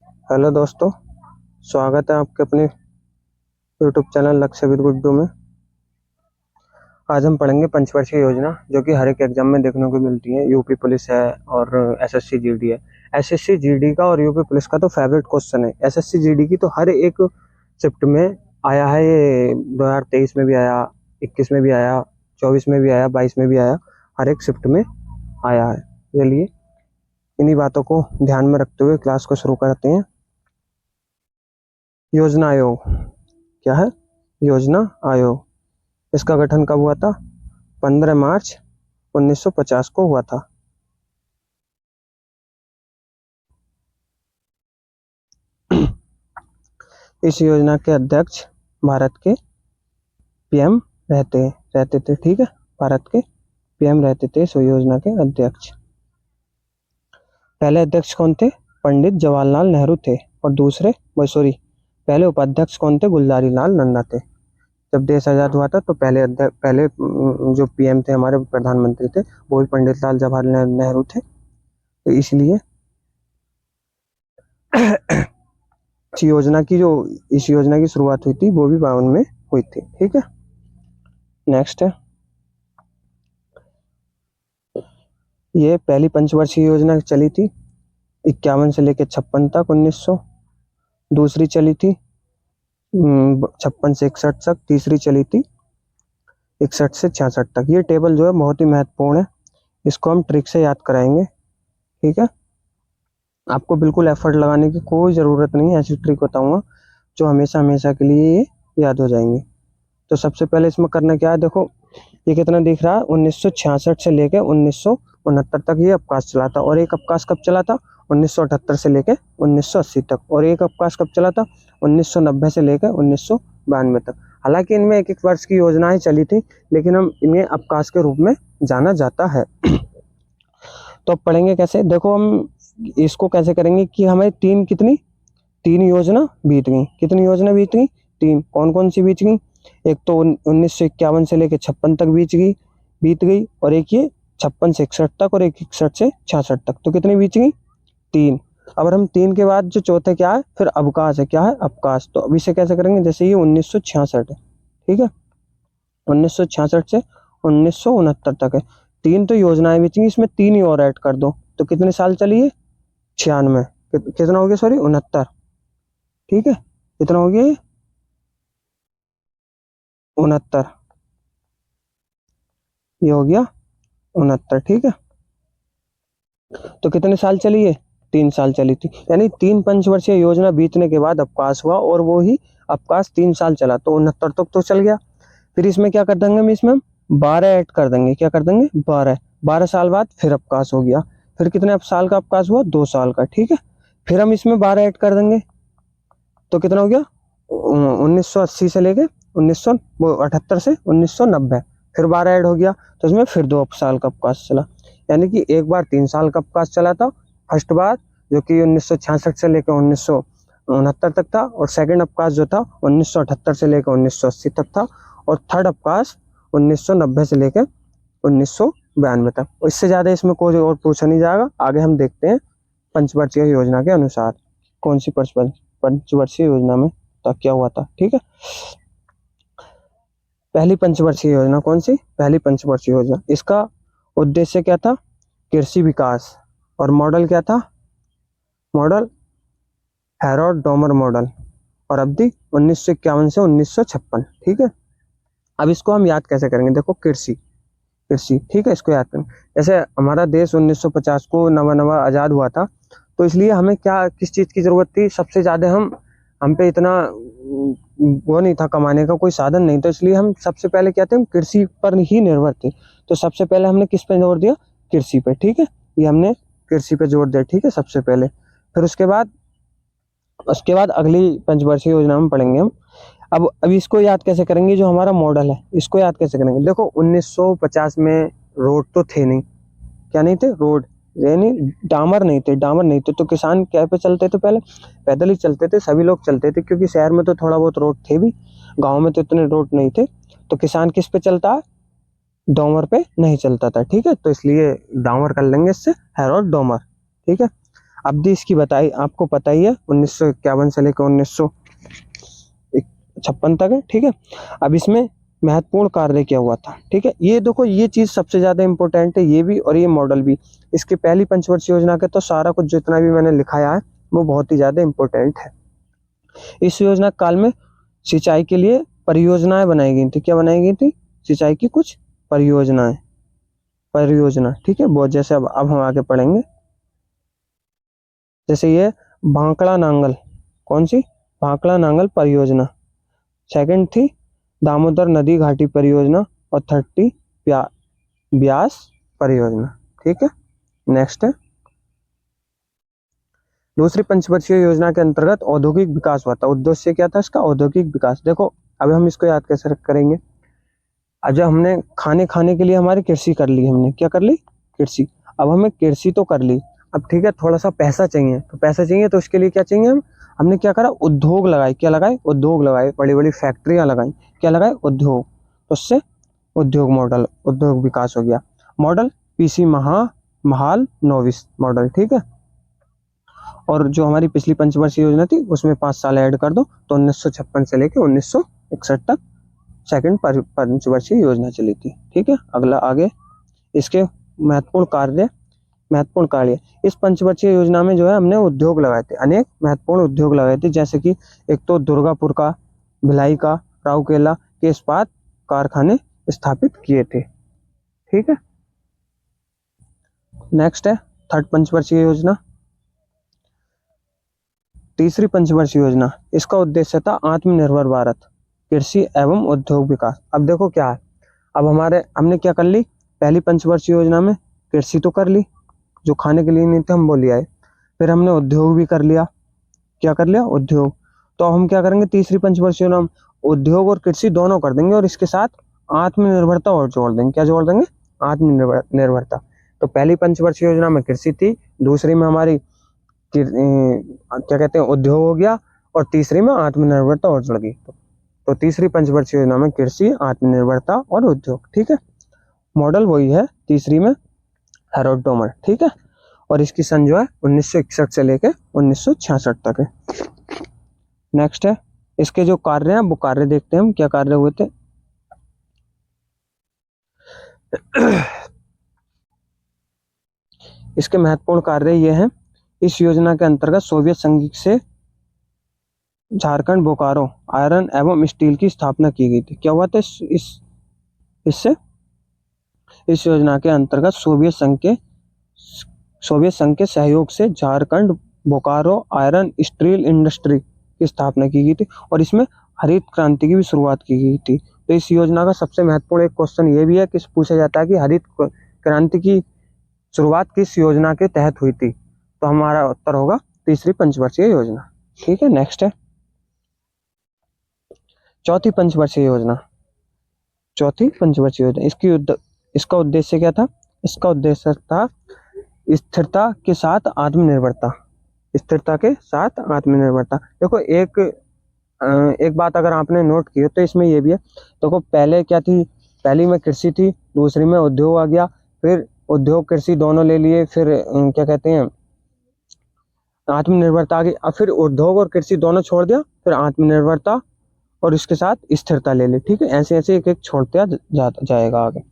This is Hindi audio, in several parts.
हेलो दोस्तों, स्वागत है आपके अपने यूट्यूब चैनल लक्ष्य विद गुड्डू में। आज हम पढ़ेंगे पंचवर्षीय योजना जो कि हर एक एग्जाम में देखने को मिलती है। यूपी पुलिस है और एसएससी जीडी है। एसएससी जीडी का और यूपी पुलिस का तो फेवरेट क्वेश्चन है। एसएससी जीडी की तो हर एक शिफ्ट में आया है। ये 2023 में भी आया, 21 में भी आया, 24 में भी आया, 22 में भी आया, हर एक शिफ्ट में आया है। चलिए इन्हीं बातों को ध्यान में रखते हुए क्लास को शुरू करते हैं। योजना आयोग क्या है? योजना आयोग। इसका गठन कब हुआ था? 15 मार्च 1950 को हुआ था। इस योजना के अध्यक्ष भारत के पीएम रहते थे। ठीक है, भारत के पीएम रहते थे इस योजना के अध्यक्ष। पहले अध्यक्ष कौन थे? पंडित जवाहरलाल नेहरू थे। और दूसरे पहले उपाध्यक्ष कौन थे? गुलजारी लाल नंदा थे। जब देश आजाद हुआ था तो पहले जो पीएम थे, हमारे प्रधानमंत्री थे, वो भी पंडित लाल जवाहरलाल नेहरू थे। तो इसलिए इस योजना की शुरुआत हुई थी वो भी 52 में हुई थी। ठीक है, नेक्स्ट है, ये पहली पंचवर्षीय योजना चली थी 51 से लेकर 56 तक 1900। दूसरी चली थी 56 से 61 तक। तीसरी चली थी 61 से 66 तक। ये टेबल जो है बहुत ही महत्वपूर्ण है, इसको हम ट्रिक से याद कराएंगे। ठीक है, आपको बिल्कुल एफर्ट लगाने की कोई ज़रूरत नहीं है। ऐसी ट्रिक बताऊंगा जो हमेशा हमेशा के लिए ये याद हो जाएंगे। तो सबसे पहले इसमें करना क्या है, देखो ये कितना दिख रहा है, 1966 से लेकर 1969 तक ये अवकाश चला था। और एक अवकाश कब चला था? 1978 से लेकर 1980 तक। और एक अवकाश कब चला था? 1990 से लेकर 1992 तक। हालांकि इनमें एक एक वर्ष की योजनाएं चली थी, लेकिन हम इन्हें अवकाश के रूप में जाना जाता है। तो अब पढ़ेंगे कैसे, देखो हम इसको कैसे करेंगे कि हमें तीन योजना बीत गई। कितनी योजना बीत गई? तीन। कौन कौन सी बीत गई? एक तो 1951 से लेकर 56 तक बीत गई, और एक ये 56 से 61 तक, और एक 61 से 66 तक। तो कितनी बीत गई? तीन। अब हम तीन के बाद जो चौथे क्या है, फिर अवकाश है। क्या है? अवकाश। तो अब इसे कैसे करेंगे, जैसे ये 1966 है, ठीक है, 1966 से 1969 तक है। तीन तो योजनाएं बीत गई, इसमें तीन ही और ऐड कर दो तो कितने साल चली है? 96। कितना हो गया, सॉरी 69। ठीक है, कितना हो गया ये? 69। ये हो गया 69। ठीक है, तो कितने साल चली है? 3 साल चली थी। यानी तीन पंचवर्षीय योजना बीतने के बाद अवकाश हुआ, और वो ही अवकाश 3 साल चला, तो 69 तक तो चल गया। फिर इसमें क्या कर देंगे हम, इसमें 12 ऐड कर देंगे। क्या कर देंगे? 12 साल बाद फिर अवकाश हो गया। फिर कितने साल का अवकाश हुआ? 2 साल का। ठीक है, फिर हम इसमें 12 ऐड कर देंगे तो कितना हो गया? 1980 से लेके 1978 से 1990। फिर 12 ऐड हो गया तो इसमें फिर 2 साल का अवकाश चला। यानी कि एक बार 3 साल का अवकाश चला था फर्स्ट बार, जो कि 1966 से लेकर 1969 तक था। और सेकंड अवकाश जो था 1978 से लेकर 1980 तक था। और थर्ड अवकाश 1990 से लेकर 1992 तक। इससे ज्यादा इसमें कोई और पूछा नहीं जाएगा। आगे हम देखते हैं पंचवर्षीय योजना के अनुसार कौन सी पंचवर्षीय योजना में क्या हुआ था। ठीक है, पहली पंचवर्षीय योजना कौन सी? पहली पंचवर्षीय योजना, इसका उद्देश्य क्या था? कृषि विकास। और मॉडल क्या था? Model Harold Domar model. और अवधि 1951 से 1956। ठीक है, अब इसको हम याद कैसे करेंगे, देखो कृषि कृषि ठीक है, इसको याद करें। जैसे हमारा देश 1950 को नवा आजाद हुआ था, तो इसलिए हमें किस चीज की जरूरत थी? सबसे ज्यादा हम पे इतना वो नहीं था, कमाने का कोई साधन नहीं, तो इसलिए हम सबसे पहले क्या थे, हम कृषि पर ही निर्भर थे। तो सबसे पहले हमने किस पे जोर दिया? कृषि पे। ठीक है, ये हमने कृषि पे जोर दिया। ठीक है, सबसे पहले। फिर उसके बाद अगली पंचवर्षीय योजना में पढ़ेंगे हम। अब इसको याद कैसे करेंगे, जो हमारा मॉडल है इसको याद कैसे करेंगे? देखो 1950 में रोड तो थे नहीं। क्या नहीं थे? रोड, यानी डामर नहीं थे। तो किसान क्या पे चलते थे? पहले पैदल ही चलते थे, सभी लोग चलते थे, क्योंकि शहर में तो थोड़ा बहुत रोड थे भी, गाँव में तो इतने रोड नहीं थे। तो किसान किस पे चलता है? डामर पे नहीं चलता था। ठीक है, तो इसलिए डामर कर लेंगे इससे, हैरोल्ड डोमर। ठीक है, अवधि इसकी बताई आपको पता ही है, 1951 से लेकर 1956 तक है। ठीक है, अब इसमें महत्वपूर्ण कार्य क्या हुआ था। ठीक है, ये देखो ये चीज सबसे ज्यादा इंपॉर्टेंट है, ये भी और ये मॉडल भी। इसके पहली पंचवर्षीय योजना के तो सारा कुछ जितना भी मैंने लिखाया है वो बहुत ही ज्यादा इंपॉर्टेंट है। इस योजना काल में सिंचाई के लिए परियोजनाएं बनाई गई थी। क्या बनाई गई थी? सिंचाई की कुछ परियोजनाएं, परियोजना। ठीक है, बहुत जैसे अब हम आगे पढ़ेंगे। जैसे ये भांकड़ा नांगल, कौन सी? भांकड़ा नांगल परियोजना। सेकंड थी दामोदर नदी घाटी परियोजना, और थर्ड थी ब्यास परियोजना। ठीक है, नेक्स्ट है दूसरी पंचवर्षीय योजना के अंतर्गत औद्योगिक विकास हुआ था। उद्देश्य क्या था इसका? औद्योगिक विकास। देखो अब हम इसको याद कैसे करेंगे। आज हमने खाने के लिए हमारी कृषि कर ली, हमने क्या कर ली? कृषि। अब हमें कृषि तो कर ली, अब ठीक है थोड़ा सा पैसा चाहिए, तो पैसा चाहिए तो उसके लिए क्या चाहिए? हमने क्या करा? उद्योग लगाए। क्या लगाए? उद्योग लगाए, बड़ी बड़ी फैक्ट्रियां लगाई। क्या लगाए? उद्योग। तो उससे उद्योग मॉडल, उद्योग विकास हो गया। Model PC Mahal novice model. ठीक है, और जो हमारी पिछली पंचवर्षीय योजना थी उसमें 5 साल ऐड कर दो, तो 1956 से लेकर 1961 तक सेकंड पंचवर्षीय योजना चली थी। ठीक है, अगला आगे इसके महत्वपूर्ण कार्य, महत्वपूर्ण कार्य। इस पंचवर्षीय योजना में जो है हमने उद्योग लगाए थे, अनेक महत्वपूर्ण उद्योग लगाए थे, जैसे कि एक तो दुर्गापुर का, भिलाई का, राउरकेला के इस्पात कारखाने स्थापित किए थे। ठीक है, नेक्स्ट है थर्ड पंचवर्षीय योजना। तीसरी पंचवर्षीय योजना, इसका उद्देश्य था आत्मनिर्भर भारत, कृषि एवं उद्योग विकास। अब देखो क्या है, अब हमने क्या कर ली? पहली पंचवर्षीय योजना में कृषि तो कर ली, जो खाने के लिए नहीं थे हम वो ले आए। फिर हमने उद्योग भी कर लिया। क्या कर लिया? उद्योग। तो हम क्या करेंगे तीसरी पंचवर्षीय योजना में? उद्योग और कृषि दोनों कर देंगे, और इसके साथ आत्मनिर्भरता और जोड़ देंगे। क्या जोड़ देंगे? आत्मनिर्भरता। तो पहली पंचवर्षीय योजना में कृषि थी, दूसरी में हमारी क्या कहते हैं उद्योग हो गया, और तीसरी में आत्मनिर्भरता और जुड़ गई। तो तीसरी पंचवर्षीय योजना में कृषि, आत्मनिर्भरता और उद्योग। ठीक है, मॉडल वही है तीसरी में, हैरोल्ड टोमर। ठीक है, और इसकी सन जो है 1961 से लेकर 1966 तक है। नेक्स्ट है इसके जो कार्य हैं वो कार्य देखते हैं हम, क्या कार्य हुए थे। इसके महत्वपूर्ण कार्य ये हैं। इस योजना के अंतर्गत सोवियत संघ से झारखंड बोकारो आयरन एवं स्टील की स्थापना की गई थी। क्या हुआ था इससे? इस योजना के अंतर्गत सोवियत संघ के सहयोग से Jharkhand Bokaro iron steel industry की स्थापना की गई थी, और इसमें हरित क्रांति की भी शुरुआत की गई थी। तो इस योजना का सबसे महत्वपूर्ण एक क्वेश्चन ये भी है कि पूछा जाता है कि हरित क्रांति की शुरुआत किस योजना के तहत हुई थी? तो हमारा उत्तर होगा तीसरी पंचवर्षीय योजना। ठीक है, नेक्स्ट है चौथी पंचवर्षीय योजना। चौथी पंचवर्षीय योजना, इसका उद्देश्य क्या था? इसका उद्देश्य था स्थिरता के साथ आत्मनिर्भरता। स्थिरता के साथ आत्मनिर्भरता। देखो एक बात अगर आपने नोट की हो तो इसमें ये भी है। देखो पहले क्या थी? पहली में कृषि थी, दूसरी में उद्योग आ गया, फिर उद्योग कृषि दोनों ले लिए, फिर क्या कहते हैं आत्मनिर्भरता आ गई। अब फिर उद्योग और कृषि दोनों छोड़ दिया, फिर आत्मनिर्भरता और इसके साथ स्थिरता ले ली। ठीक है, ऐसे ऐसे एक एक छोड़ते जाएगा आगे।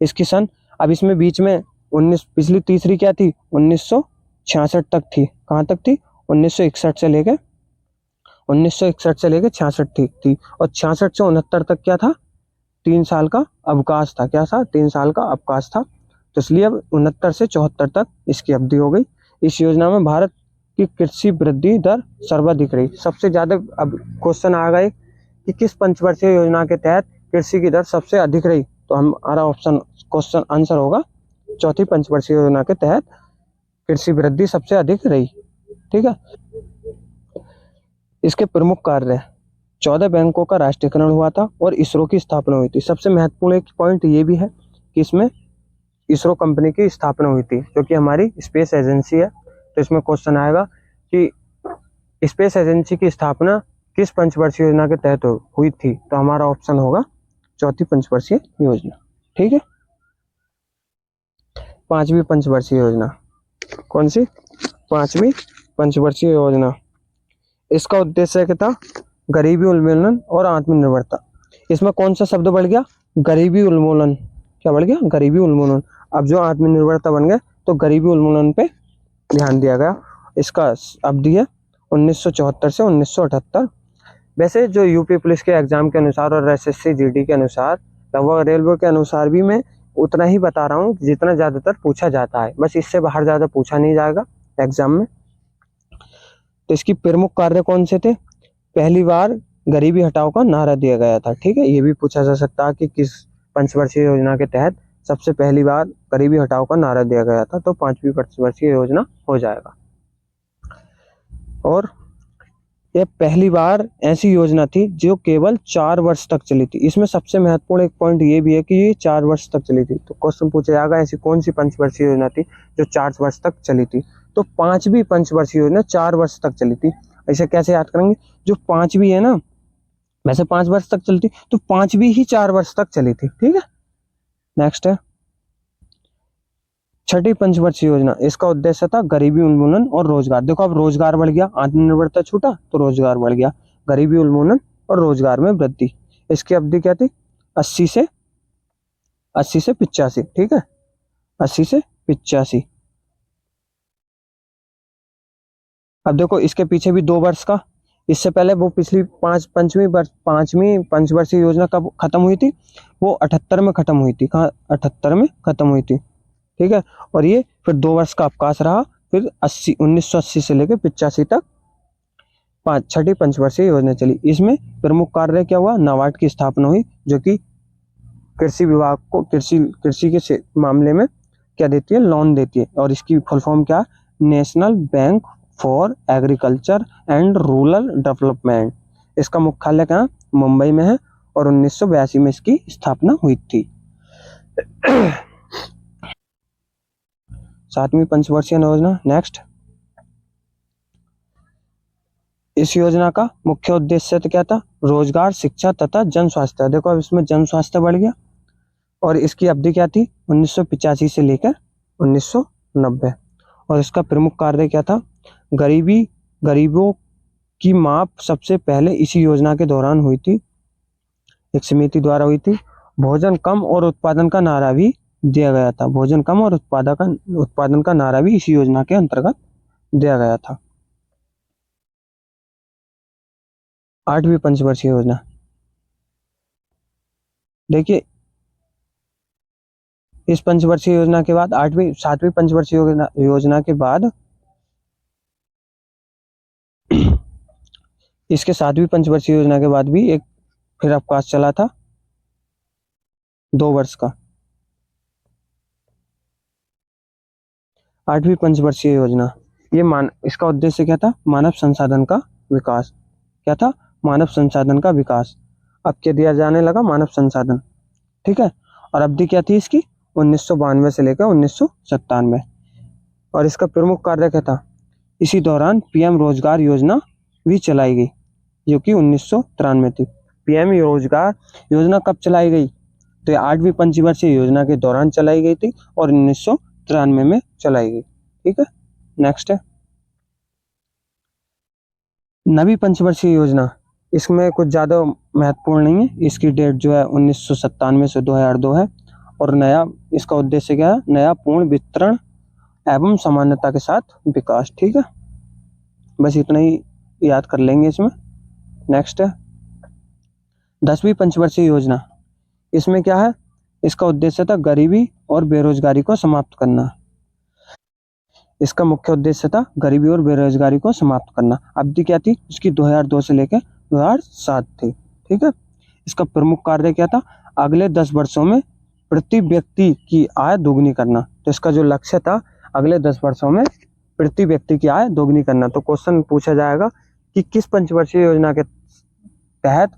इसकी सन, अब इसमें बीच में 19, पिछली तीसरी क्या थी? 1966 तक थी। कहाँ तक थी? 1961 से लेके 66 थी, और 66 से 69 तक क्या था? 3 साल का अवकाश था। क्या था? 3 साल का अवकाश था। तो इसलिए अब 69 से 74 तक इसकी अवधि हो गई। इस योजना में भारत की कृषि वृद्धि दर सर्वाधिक रही। सबसे ज्यादा अब क्वेश्चन आ गए कि किस पंचवर्षीय योजना के तहत कृषि की दर सबसे अधिक रही? तो हमारा ऑप्शन क्वेश्चन आंसर होगा चौथी पंचवर्षीय योजना के तहत कृषि वृद्धि सबसे अधिक रही। ठीक है, इसके प्रमुख कार्य, 14 बैंकों का राष्ट्रीयकरण हुआ था, और इसरो की स्थापना हुई थी। सबसे महत्वपूर्ण एक पॉइंट ये भी है कि इसमें इसरो कंपनी की स्थापना हुई थी, जो कि हमारी स्पेस एजेंसी है। तो इसमें क्वेश्चन आएगा कि स्पेस एजेंसी की स्थापना किस पंचवर्षीय योजना के तहत हुई थी? तो हमारा ऑप्शन होगा चौथी पंचवर्षीय योजना। ठीक है, पांचवी पंचवर्षीय योजना कौन सी? पांचवी पंचवर्षीय योजना, इसका उद्देश्य क्या था? गरीबी उन्मूलन और आत्मनिर्भरता। इसमें कौन सा शब्द बढ़ गया? गरीबी उन्मूलन। क्या बढ़ गया? गरीबी उन्मूलन। अब जो आत्मनिर्भरता बन गए तो गरीबी उन्मूलन पे ध्यान दिया गया। इसका अवधि है 1974 से 1978। वैसे जो यूपी पुलिस के एग्जाम के अनुसार और एसएससी जीडी के अनुसार, लगभग रेलवे के अनुसार भी मैं उतना ही बता रहा हूँ जितना ज्यादातर पूछा जाता है, बस इससे बाहर ज्यादा पूछा नहीं जाएगा एग्जाम में। तो इसकी प्रमुख कार्य कौन से थे? पहली बार गरीबी हटाओ का नारा दिया गया था। ठीक है, ये भी पूछा जा सकता है कि किस पंचवर्षीय योजना के तहत सबसे पहली बार गरीबी हटाओ का नारा दिया गया था, तो पांचवी पंचवर्षीय योजना हो जाएगा। और यह पहली बार ऐसी योजना थी जो केवल 4 वर्ष तक चली थी। इसमें सबसे महत्वपूर्ण एक पॉइंट ये भी है कि ये 4 वर्ष तक चली थी। तो क्वेश्चन पूछा जाएगा ऐसी कौन सी पंचवर्षीय योजना थी जो 4 वर्ष तक चली थी? तो पांचवी पंचवर्षीय योजना 4 वर्ष तक चली थी। ऐसे कैसे याद करेंगे? जो पांचवी है ना, वैसे 5 वर्ष तक चलती, तो पांचवी ही 4 वर्ष तक चली थी। ठीक है, नेक्स्ट है छठी पंचवर्षीय योजना। इसका उद्देश्य था गरीबी उन्मूलन और रोजगार। देखो अब रोजगार बढ़ गया, आत्मनिर्भरता छूटा तो रोजगार बढ़ गया, गरीबी उन्मूलन और रोजगार में वृद्धि। इसकी अवधि क्या थी? 80 से 85। ठीक है, 80 से 85। अब देखो इसके पीछे भी 2 वर्ष का, इससे पहले वो पिछली पांचवी पंचवर्षीय योजना कब खत्म हुई थी? वो 78 में खत्म हुई थी। कहाँ? 78 में खत्म हुई थी। ठीक है, और ये फिर 2 वर्ष का अवकाश रहा, फिर 1980 से लेकर 85 तक छठी पंचवर्षीय योजना चली। इसमें प्रमुख कार्य क्या हुआ? नाबार्ड की स्थापना हुई, जो कि कृषि विभाग को कृषि के मामले में क्या देती है? लोन देती है। और इसकी फुल फॉर्म क्या? National bank for agriculture and rural development. इसका मुख्यालय कहाँ? मुंबई में है, और 1982 में इसकी स्थापना हुई थी। 7वीं पंचवर्षीय योजना, नेक्स्ट। इस योजना का मुख्य उद्देश्य तो क्या था? रोजगार, शिक्षा तथा जन स्वास्थ्य। देखो अब इसमें जन स्वास्थ्य बढ़ गया, और इसकी अवधि क्या थी? 1985 से लेकर 1990। और इसका प्रमुख कार्य क्या था? गरीबों की माप सबसे पहले इसी योजना के दौरान हुई थी, एक समिति द्वारा हुई थी। भोजन कम और उत्पादन का नारा भी दिया गया था। भोजन कम और उत्पादन का नारा भी इसी योजना के अंतर्गत दिया गया था। 8वीं पंचवर्षीय योजना, देखिए इस पंचवर्षीय योजना के बाद 7वीं पंचवर्षीय योजना के बाद इसके 7वीं पंचवर्षीय योजना के बाद भी एक फिर अवकाश चला था 2 वर्ष का। 8वीं पंचवर्षीय योजना, इसका उद्देश्य क्या था? मानव संसाधन का विकास। क्या था? मानव संसाधन का विकास। अब क्या दिया जाने लगा? मानव संसाधन। ठीक है, और अवधि क्या थी इसकी? 1992 से लेकर 1997। और इसका प्रमुख कार्य क्या था? इसी दौरान पीएम रोजगार योजना भी चलाई गई, जो कि 1993 थी। पीएम रोजगार योजना कब चलाई गई? तो 8वीं पंचवर्षीय योजना के दौरान चलाई गई थी, और 1993 में चलाई गई। ठीक है, नेक्स्ट है 9वीं पंचवर्षीय योजना। इसमें कुछ ज्यादा महत्वपूर्ण नहीं है। इसकी डेट जो है 1997 से 2002 है, और नया इसका उद्देश्य क्या है? नया पूर्ण वितरण एवं समानता के साथ विकास। ठीक है, बस इतना ही याद कर लेंगे इसमें। नेक्स्ट है 10वीं पंचवर्षीय योजना। इसमें क्या है? इसका उद्देश्य था गरीबी और बेरोजगारी को समाप्त करना। इसका मुख्य उद्देश्य था गरीबी और बेरोजगारी को समाप्त करना। अवधि क्या थी इसकी? 2002 से लेकर 2007 थी। ठीक है, इसका प्रमुख कार्य क्या था? अगले 10 वर्षों में प्रति व्यक्ति की आय दोगुनी करना। तो इसका जो लक्ष्य था, अगले 10 वर्षों में प्रति व्यक्ति की आय दोगुनी करना। तो क्वेश्चन पूछा जाएगा कि किस पंचवर्षीय योजना के तहत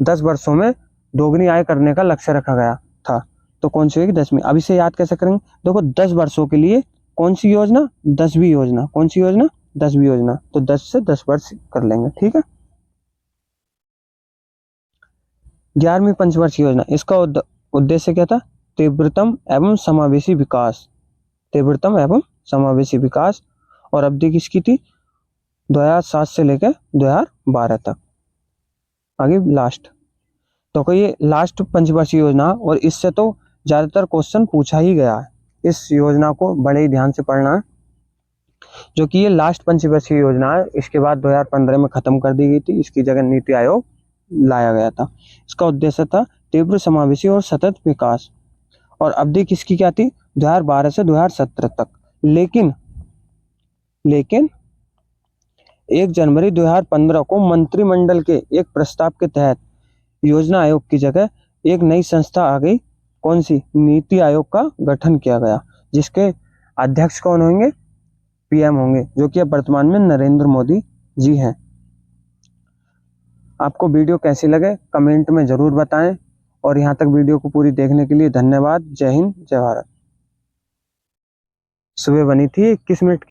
10 वर्षों में दोगुनी आय करने का लक्ष्य रखा गया था? तो कौन सी होगी? 10वीं। अब इसे याद कैसे करेंगे? देखो 10 वर्षों के लिए कौन सी योजना? 10वीं योजना। कौन सी योजना? 10वीं योजना। तो 10 से 10 वर्ष कर लेंगे। ठीक है, 11वीं पंचवर्षीय योजना। इसका उद्देश्य क्या था? तीव्रतम एवं समावेशी विकास। तीव्रतम एवं समावेशी विकास। और अवधि किसकी थी, 2007 से लेकर 2012 तक। आगे लास्ट, तो ये लास्ट पंचवर्षीय योजना, और इससे तो ज्यादातर क्वेश्चन पूछा ही गया है, इस योजना को बड़े ही ध्यान से पढ़ना है। जो कि ये लास्ट पंचवर्षीय योजना है, इसके बाद 2015 में खत्म कर दी गई थी, इसकी जगह नीति आयोग लाया गया था। इसका उद्देश्य था तीव्र समावेशी और सतत विकास, और अवधि किसकी क्या थी, 2012 से 2017 तक। लेकिन 1 जनवरी 2015 को मंत्रिमंडल के एक प्रस्ताव के तहत योजना आयोग की जगह एक नई संस्था आ गई, कौन सी, नीति आयोग का गठन किया गया, जिसके अध्यक्ष कौन होंगे, पीएम होंगे, जो कि अब वर्तमान में नरेंद्र मोदी जी हैं। आपको वीडियो कैसी लगे कमेंट में जरूर बताएं, और यहाँ तक वीडियो को पूरी देखने के लिए धन्यवाद। जय हिंद, जय भारत। सुबह बनी थी 21 मिनट